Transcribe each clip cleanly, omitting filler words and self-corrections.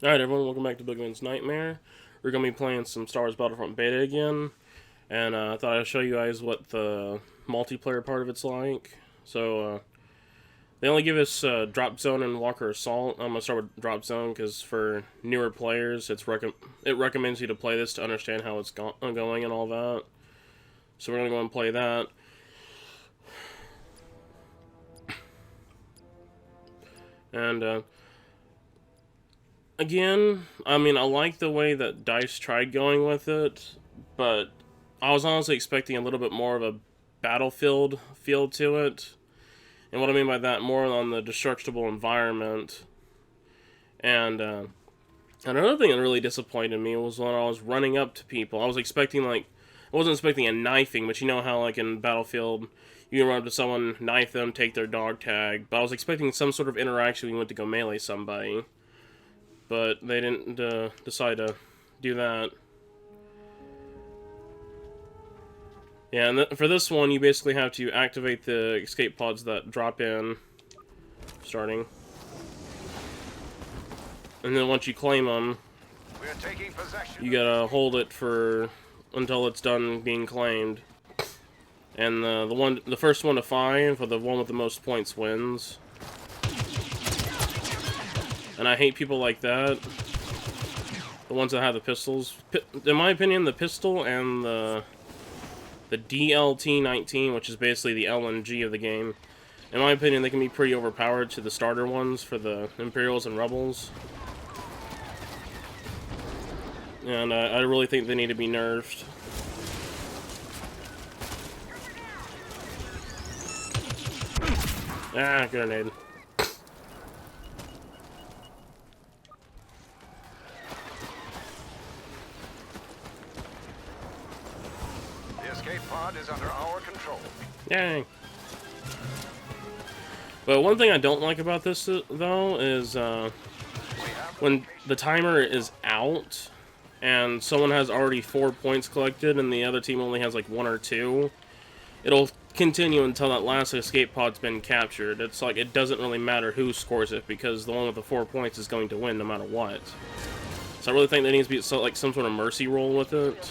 Alright everyone, welcome back to Boogymans Nightmare. We're going to be playing some Star Wars Battlefront beta again, and I thought I'd show you guys what the multiplayer part of it's like. So, they only give us Drop Zone and Walker Assault. I'm going to start with Drop Zone, because for newer players, it recommends you to play this to understand how it's going and all that. So we're going to go and play that. And, again, I mean, I like the way that DICE tried going with it, but I was honestly expecting a little bit more of a Battlefield feel to it. And what I mean by that, more on the destructible environment. And another thing that really disappointed me was when I was running up to people. I was expecting, I wasn't expecting a knifing, but you know how, in Battlefield, you can run up to someone, knife them, take their dog tag. But I was expecting some sort of interaction when you went to go melee somebody. But they didn't decide to do that. Yeah, and for this one, you basically have to activate the escape pods that drop in, starting. And then once you claim them, you gotta hold it until it's done being claimed. And the first one to 5, or the one with the most points, wins. And I hate people like that. The ones that have the pistols. In my opinion, the pistol and the DLT-19, which is basically the LMG of the game, in my opinion, they can be pretty overpowered to the starter ones for the Imperials and Rebels. And I really think they need to be nerfed. Ah, grenade. Pod is under our control. Yay. But one thing I don't like about this, though, is when the timer is out and someone has already 4 points collected and the other team only has 1 or 2, it'll continue until that last escape pod's been captured. It's like it doesn't really matter who scores it, because the one with the 4 points is going to win no matter what. So I really think there needs to be some sort of mercy roll with it,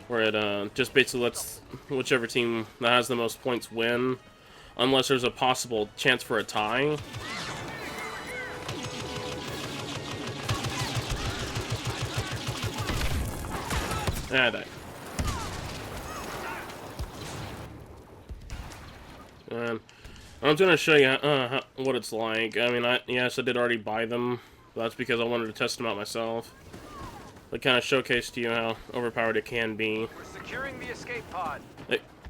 where it just basically lets whichever team that has the most points win, unless there's a possible chance for a tie. Ah, I died. And I'm going to show you what it's like. I mean, yes, I did already buy them. That's because I wanted to test them out myself. It kind of showcased to you how overpowered it can be. We're securing the escape pod.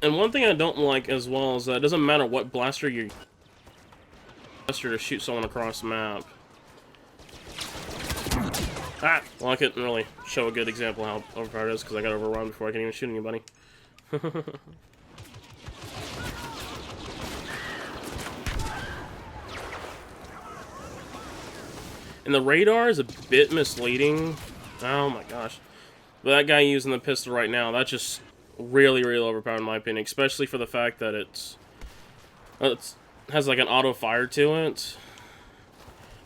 And one thing I don't like as well is that it doesn't matter what blaster you blaster to shoot someone across the map. Ah! Well, I couldn't really show a good example of how overpowered it is because I got overrun before I can even shoot anybody. And the radar is a bit misleading. Oh my gosh. But that guy using the pistol right now, that's just really, really overpowered in my opinion. Especially for the fact that it has an auto fire to it.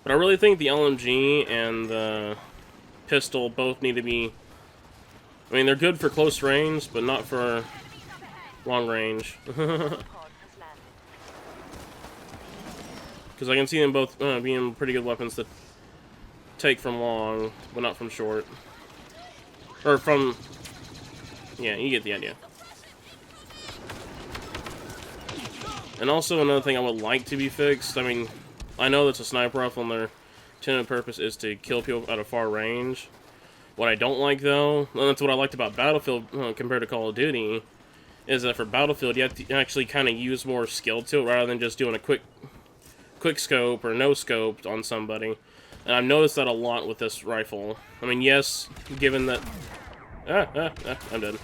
But I really think the LMG and the pistol both need to be... I mean, they're good for close range, but not for long range. Because I can see them both being pretty good weapons to take from long, but not from short. Or from... yeah, you get the idea. And also another thing I would like to be fixed, I mean, I know that's a sniper rifle and their intended purpose is to kill people at a far range. What I don't like, though, and that's what I liked about Battlefield compared to Call of Duty, is that for Battlefield you have to actually kind of use more skill to it rather than just doing a quick scope or no scope on somebody. And I've noticed that a lot with this rifle. I mean, yes, given that... I'm dead.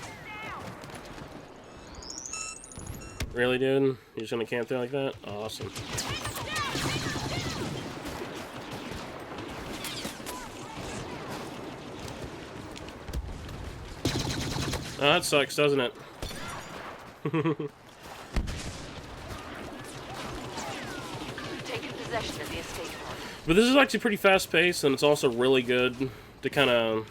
Really, dude? You're just gonna camp there like that? Awesome. Oh, that sucks, doesn't it? Taken possession of the escape pod. But this is actually pretty fast-paced, and it's also really good to kind of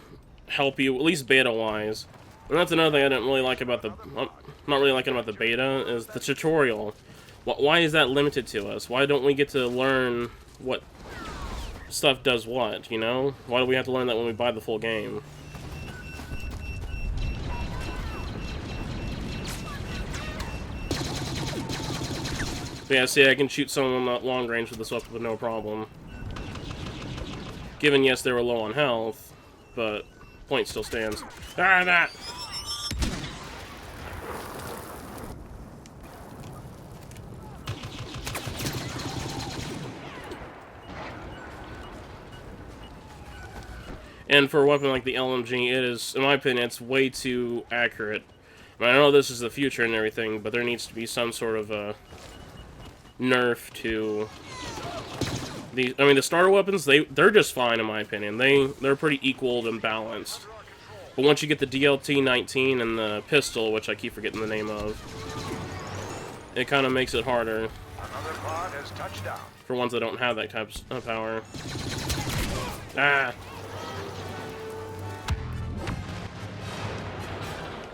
help you, at least beta-wise. And that's another thing I didn't really like about the... not really liking about the beta, is the tutorial. Why is that limited to us? Why don't we get to learn what stuff does what, you know? Why do we have to learn that when we buy the full game? But yeah, see, I can shoot someone at long range with this weapon with no problem. Given, yes, they were low on health, but point still stands. Ah, that! And for a weapon like the LMG, it is, in my opinion, it's way too accurate. I mean, I know this is the future and everything, but there needs to be some sort of a nerf to these. I mean, the starter weapons, they're just fine in my opinion. They're pretty equal and balanced. But once you get the DLT-19 and the pistol, which I keep forgetting the name of, it kind of makes it harder. Another pod has touched down. For ones that don't have that type of power. Ah.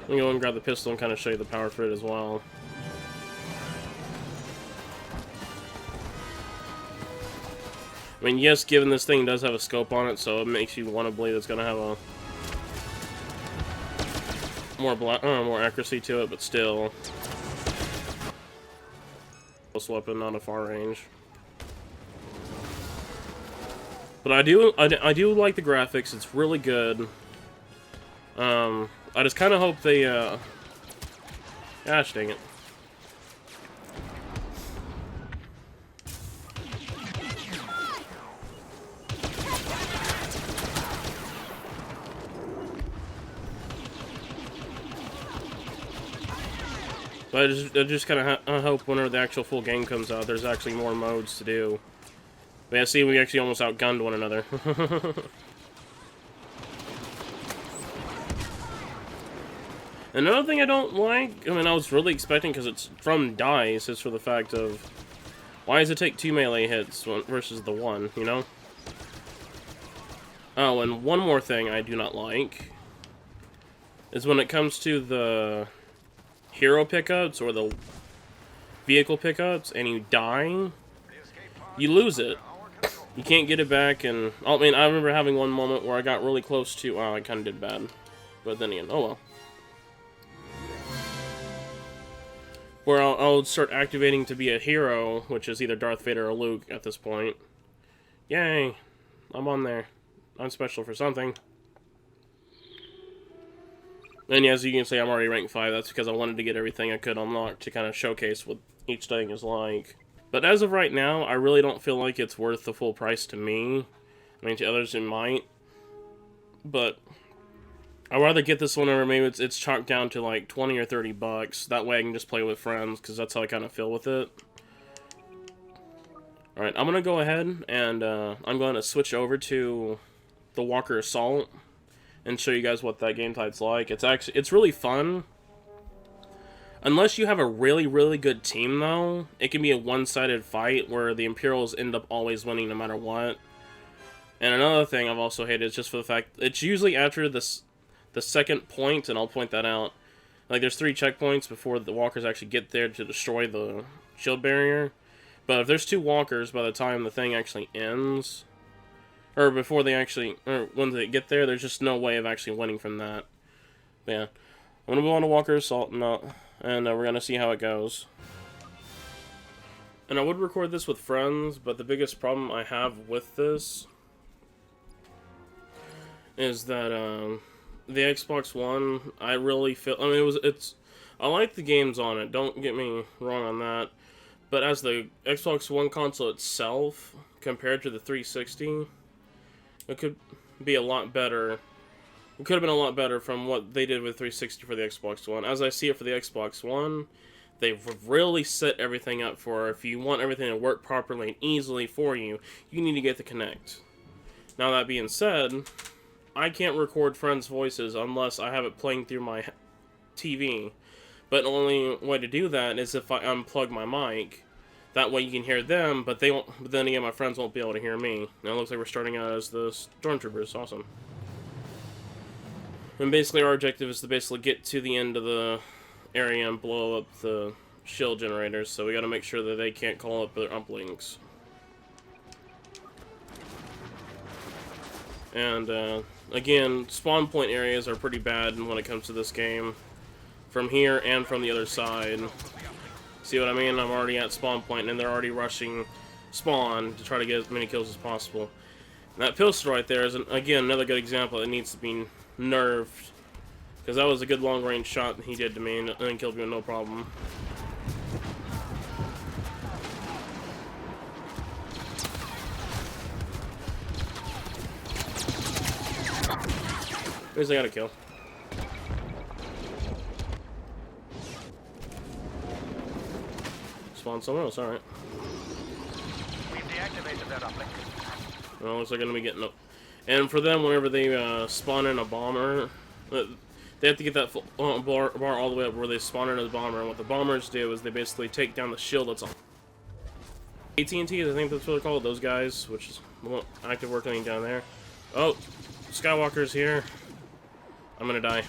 Let me go and grab the pistol and kind of show you the power for it as well. I mean, yes, given this thing does have a scope on it, so it makes you want to believe it's going to have a more accuracy to it, but still, close weapon, not a far range. But I do like the graphics. It's really good. I just kind of hope they, gosh dang it. But I just kind of hope whenever the actual full game comes out, there's actually more modes to do. But yeah, see, we actually almost outgunned one another. Another thing I don't like, I mean, I was really expecting, because it's from DICE, is for the fact of, why does it take 2 melee hits versus the 1, you know? Oh, and one more thing I do not like is when it comes to the hero pickups or the vehicle pickups and you die, you lose it. You can't get it back, and I mean, I remember having one moment where I got really close to, oh, I kind of did bad. But then again, oh well. Where I'll start activating to be a hero, which is either Darth Vader or Luke at this point. Yay, I'm on there. I'm special for something. And yeah, as you can see, I'm already rank 5. That's because I wanted to get everything I could unlock to kind of showcase what each thing is like. But as of right now, I really don't feel like it's worth the full price to me. I mean, to others it might. But I'd rather get this one, or maybe it's chalked down to like 20 or 30 bucks. That way I can just play with friends, because that's how I kind of feel with it. Alright, I'm going to go ahead and I'm going to switch over to the Walker Assault and show you guys what that game type's like. It's really fun. Unless you have a really, really good team, though, it can be a one-sided fight where the Imperials end up always winning no matter what. And another thing I've also hated is just for the fact it's usually after the second point, and I'll point that out. Like, there's 3 checkpoints before the walkers actually get there to destroy the shield barrier. But if there's 2 walkers by the time the thing actually ends, or before they actually, or when they get there, there's just no way of actually winning from that. But yeah, I'm gonna go on to Walker Assault now, and we're gonna see how it goes. And I would record this with friends, but the biggest problem I have with this is that the Xbox One, I really feel, I mean, I like the games on it, don't get me wrong on that, but as the Xbox One console itself, compared to the 360, it could be a lot better. It could have been a lot better from what they did with 360 for the Xbox One. As I see it for the Xbox One, they've really set everything up for, if you want everything to work properly and easily for you, you need to get the Kinect. Now that being said, I can't record friends' voices unless I have it playing through my TV. But the only way to do that is if I unplug my mic. That way you can hear them, but they won't. But then again, my friends won't be able to hear me. Now it looks like we're starting out as the stormtroopers. Awesome. And basically, our objective is to basically get to the end of the area and blow up the shield generators. So we got to make sure that they can't call up their uplinks. And again, spawn point areas are pretty bad when it comes to this game. From here and from the other side. See what I mean? I'm already at spawn point and they're already rushing spawn to try to get as many kills as possible. And that pistol right there is, again, another good example that needs to be nerfed. Because that was a good long range shot that he did to me and then killed me with no problem. At least I got a kill. Spawn somewhere else, alright. We've deactivated that uplink. Well, looks like they're gonna be getting up. And for them, whenever they spawn in a bomber, they have to get that full, bar all the way up where they spawn in a bomber. And what the bombers do is they basically take down the shield that's on AT&T, I think that's what they're called, those guys, which is active working down there. Oh, Skywalker's here. I'm gonna die.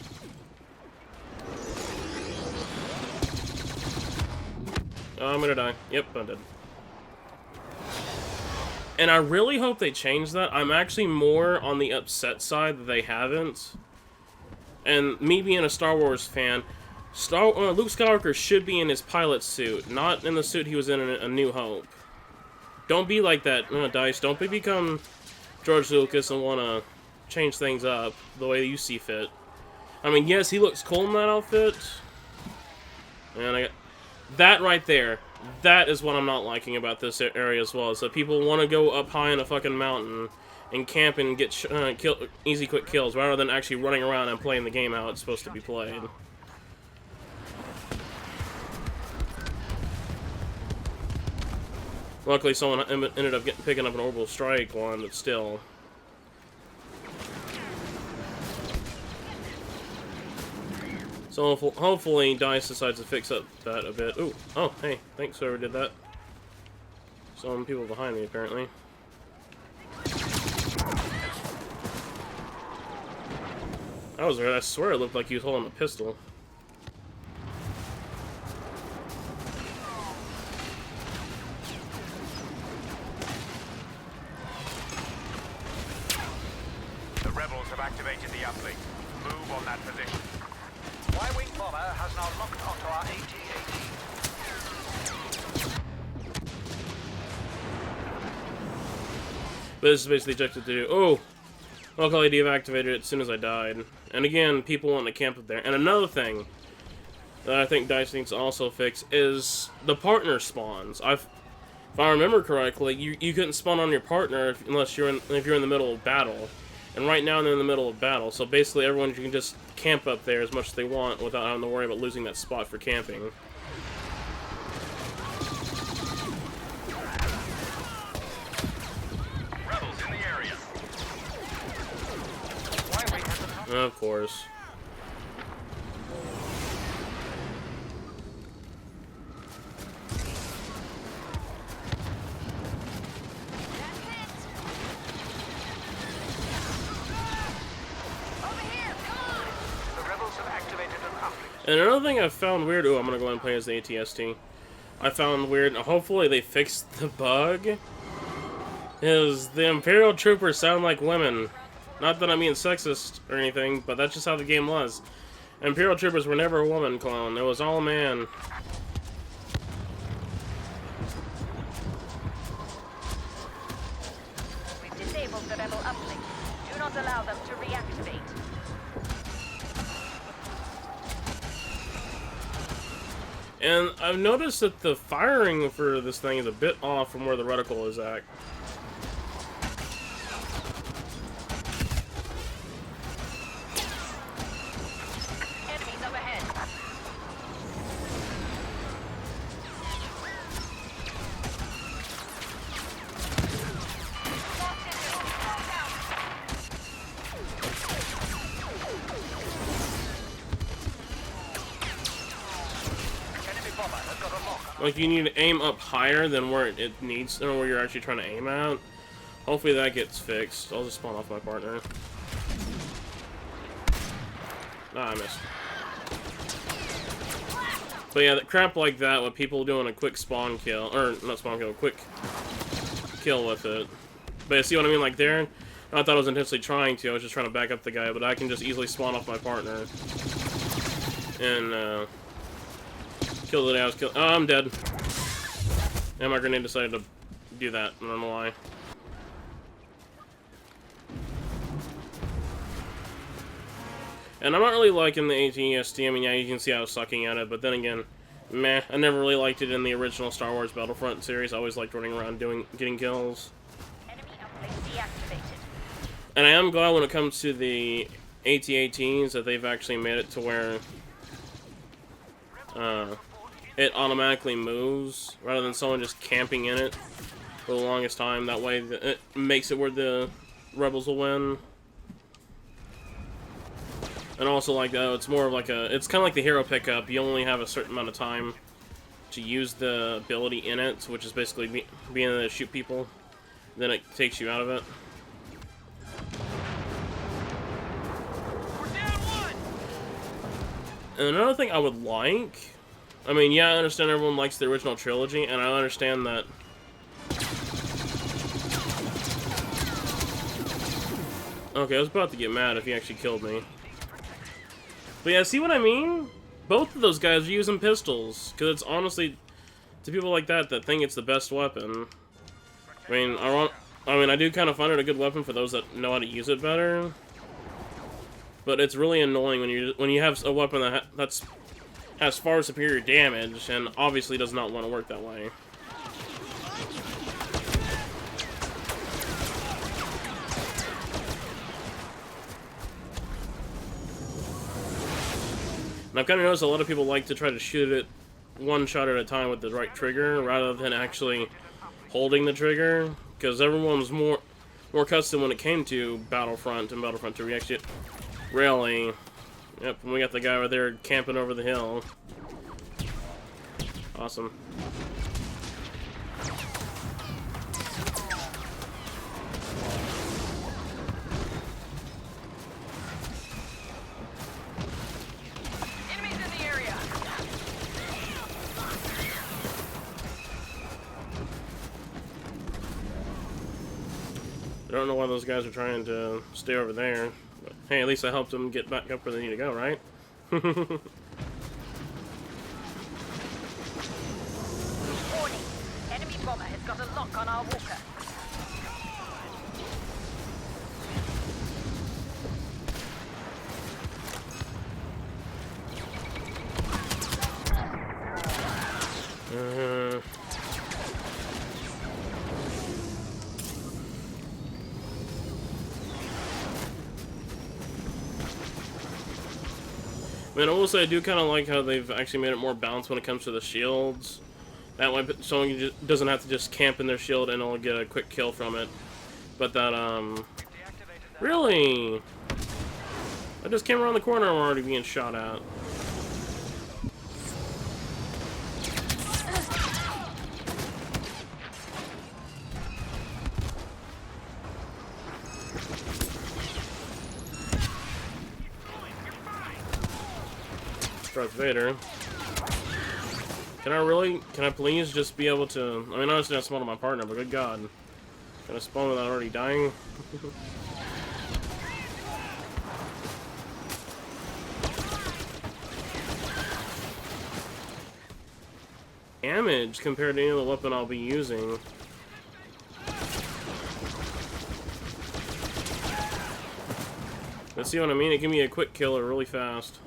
Oh, I'm gonna die. Yep, I'm dead. And I really hope they change that. I'm actually more on the upset side that they haven't. And me being a Star Wars fan, Luke Skywalker should be in his pilot suit, not in the suit he was in A New Hope. Don't be like that, DICE. Don't become George Lucas and want to change things up the way you see fit. I mean, yes, he looks cool in that outfit. And that right there, that is what I'm not liking about this area as well. Is that people want to go up high in a fucking mountain and camp and get easy, quick kills, rather than actually running around and playing the game how it's supposed to be played. Luckily, someone ended up picking up an orbital strike one, but still. So hopefully DICE decides to fix up that a bit. Ooh, oh, hey, thanks whoever did that. Some people behind me, apparently. That was weird. I swear it looked like he was holding a pistol. The rebels have activated the uplink. Move on that position. Y-wing bomber has now locked onto our AT-AT. But this is basically the objective to do. Oh! Luckily, I deactivated it as soon as I died. And again, people want to camp up there. And another thing that I think DICE needs to also fix is the partner spawns. If I remember correctly, you couldn't spawn on your partner if you're in the middle of battle. And right now they're in the middle of battle, so basically everyone can just camp up there as much as they want without having to worry about losing that spot for camping. Rebels in the area. Of course. And another thing I found weird, I'm gonna go ahead and play as the ATST. I found weird, hopefully they fixed the bug, is the Imperial troopers sound like women. Not that I'm being sexist or anything, but that's just how the game was. Imperial troopers were never a woman clone, it was all a man. We've disabled the rebel uplink. Do not allow them to reactivate. And I've noticed that the firing for this thing is a bit off from where the reticle is at. Enemies overhead. Like, you need to aim up higher than where it needs, or where you're actually trying to aim at. Hopefully that gets fixed. I'll just spawn off my partner. Nah, I missed. But yeah, crap like that with people doing a quick spawn kill, or not spawn kill, quick kill with it. But you see what I mean? Like there, I thought I was intentionally trying to. I was just trying to back up the guy, but I can just easily spawn off my partner and kill the guy I was killing. Oh, I'm dead. And my grenade decided to do that. I don't know why. And I'm not really liking the AT-ST. I mean, yeah, you can see I was sucking at it, but then again, meh. I never really liked it in the original Star Wars Battlefront series. I always liked running around getting kills. Enemy uplink deactivated. And I am glad when it comes to the AT-ATs that they've actually made it to where it automatically moves rather than someone just camping in it for the longest time. That way, it makes it where the rebels will win. And also, like, it's more of like it's kind of like the hero pickup. You only have a certain amount of time to use the ability in it, which is basically being able to shoot people. Then it takes you out of it. We're down one. And another thing I would like, I mean, yeah, I understand everyone likes the original trilogy, and I understand that. Okay, I was about to get mad if he actually killed me. But yeah, see what I mean? Both of those guys are using pistols, because it's honestly, to people like that think it's the best weapon. I mean, I do kind of find it a good weapon for those that know how to use it better. But it's really annoying when you have a weapon that has far superior damage, and obviously does not want to work that way. And I've kind of noticed a lot of people like to try to shoot it one shot at a time with the right trigger, rather than actually holding the trigger, because everyone was more custom when it came to Battlefront and Battlefront 2 Reaction. Really. Yep, and we got the guy over there camping over the hill. Awesome. I don't know why those guys are trying to stay over there. But, hey, at least I helped them get back up where they need to go, right? Warning. Enemy bomber has got a lock on our walker. Man, I will say I do kind of like how they've actually made it more balanced when it comes to the shields. That way, someone doesn't have to just camp in their shield and only get a quick kill from it. But that, really? I just came around the corner and I'm already being shot at. Darth Vader. Can I please just be able to, I mean, I understand I spawned on my partner, but good God. Can I spawn without already dying? Damage compared to any other weapon I'll be using. Let's see what I mean? It give me a quick killer really fast.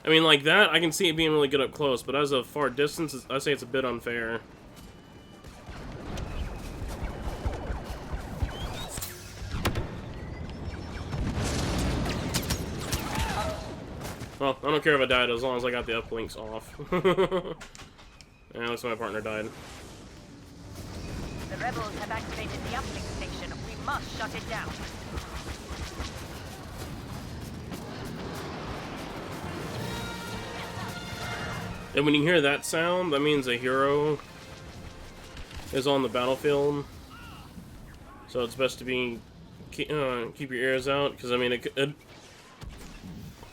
I mean, like that, I can see it being really good up close, but as a far distance, I say it's a bit unfair. Well, I don't care if I died as long as I got the uplinks off. And at least my partner died. The rebels have activated the uplink station. We must shut it down. And when you hear that sound, that means a hero is on the battlefield. So it's best to be keep your ears out, because I mean,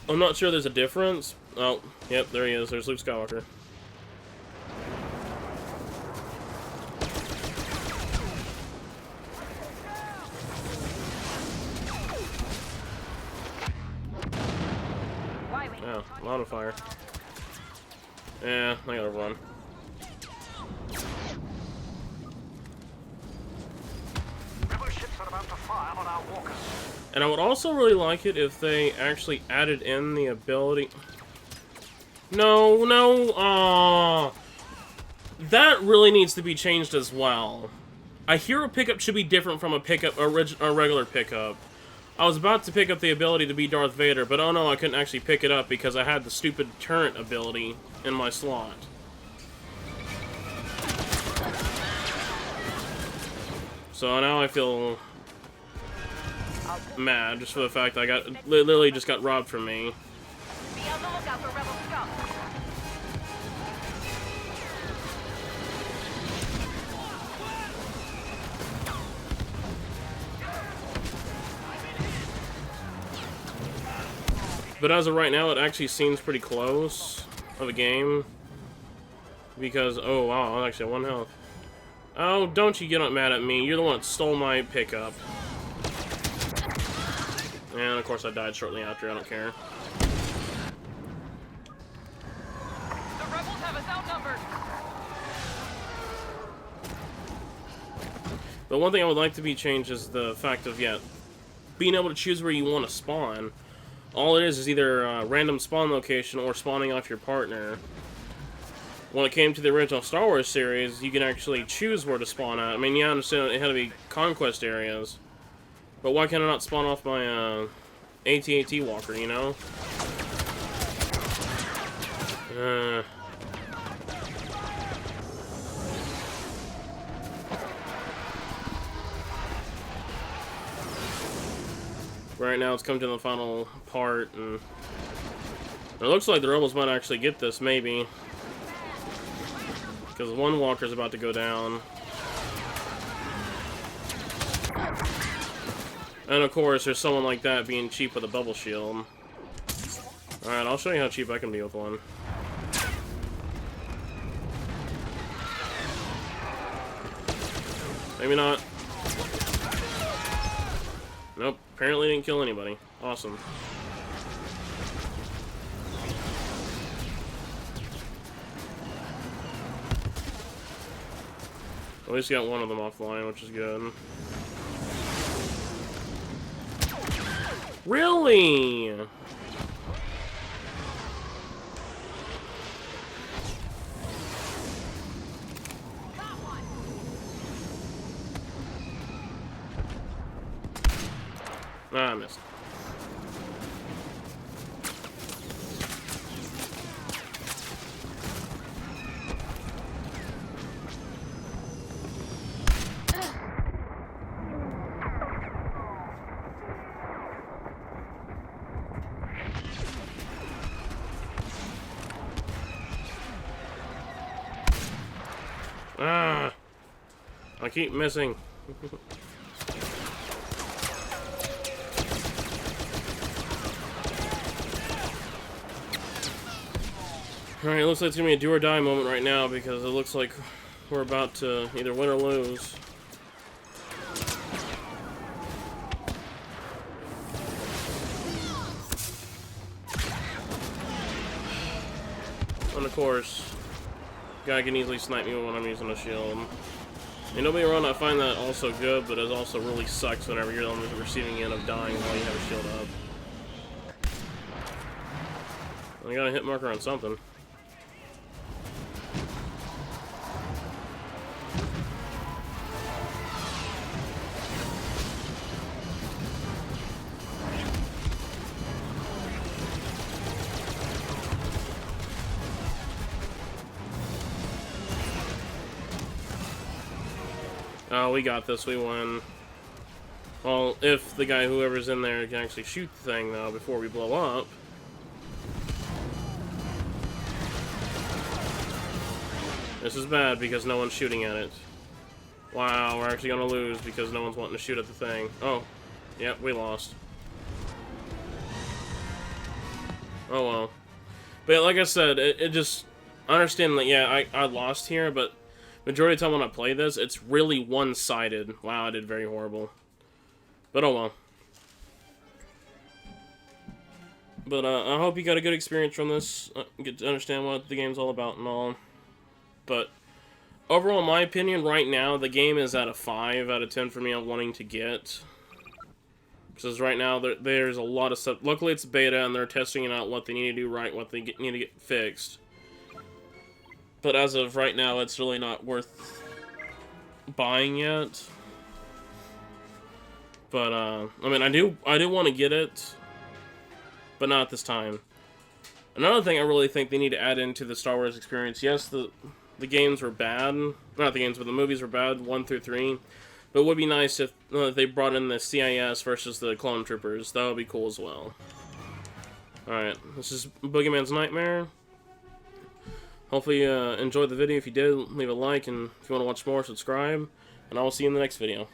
I'm not sure there's a difference. Oh, yep, there he is. There's Luke Skywalker. Yeah, a lot of fire. Yeah, I gotta run. Rebel ships are about to fire on our walkers. And I would also really like it if they actually added in the ability... No, no, that really needs to be changed as well. A hero pickup should be different from a regular pickup. I was about to pick up the ability to be Darth Vader, but oh no, I couldn't actually pick it up because I had the stupid turret ability in my slot. So now I feel mad just for the fact I literally just got robbed from me. Be on the lookout for rebel scum. But as of right now, it actually seems pretty close of a game. Because, oh wow, I'm actually at 1 health. Oh, don't you get mad at me. You're the one that stole my pickup. And of course I died shortly after, I don't care. The rebels have us outnumbered. But one thing I would like to be changed is the fact of, yeah, being able to choose where you want to spawn. All it is either a random spawn location or spawning off your partner. When it came to the original Star Wars series, you can actually choose where to spawn at. I mean, yeah, I understand it had to be conquest areas. But why can I not spawn off my AT-AT walker, you know? Right now it's come to the final part, and it looks like the rebels might actually get this, maybe. Because one walker's about to go down. And of course, there's someone like that being cheap with a bubble shield. Alright, I'll show you how cheap I can be with one. Maybe not. Nope, apparently didn't kill anybody. Awesome. At least got one of them offline, which is good. Really? Ah, I missed. Ah! I keep missing. Alright, it looks like it's gonna be a do or die moment right now because it looks like we're about to either win or lose. And of course, guy can easily snipe me when I'm using a shield. And don't be wrong, I find that also good, but it also really sucks whenever you're on the receiving end of dying while you have a shield up. I got a hit marker on something. Oh, we got this, we win. Well, if the guy, whoever's in there, can actually shoot the thing, though, before we blow up. This is bad because no one's shooting at it. Wow, we're actually gonna lose because no one's wanting to shoot at the thing. Oh, yep, we lost. Oh well. But yeah, like I said, it just... I understand that, yeah, I lost here, but majority of the time when I play this, it's really one-sided. Wow, I did very horrible. But oh well. But I hope you got a good experience from this, get to understand what the game's all about and all. But overall, in my opinion, right now, the game is at a 5 out of 10 for me on wanting to get. Because right now, there's a lot of stuff. Luckily, it's beta, and they're testing out what they need to do right, what they need to get fixed. But as of right now, it's really not worth buying yet. But, I mean, I do want to get it, but not at this time. Another thing I really think they need to add into the Star Wars experience, yes, the games were bad. Not the games, but the movies were bad, 1 through 3. But it would be nice if they brought in the CIS versus the clone troopers. That would be cool as well. Alright, this is Boogeyman's Nightmare. Hopefully you enjoyed the video. If you did, leave a like, and if you want to watch more, subscribe. And I will see you in the next video.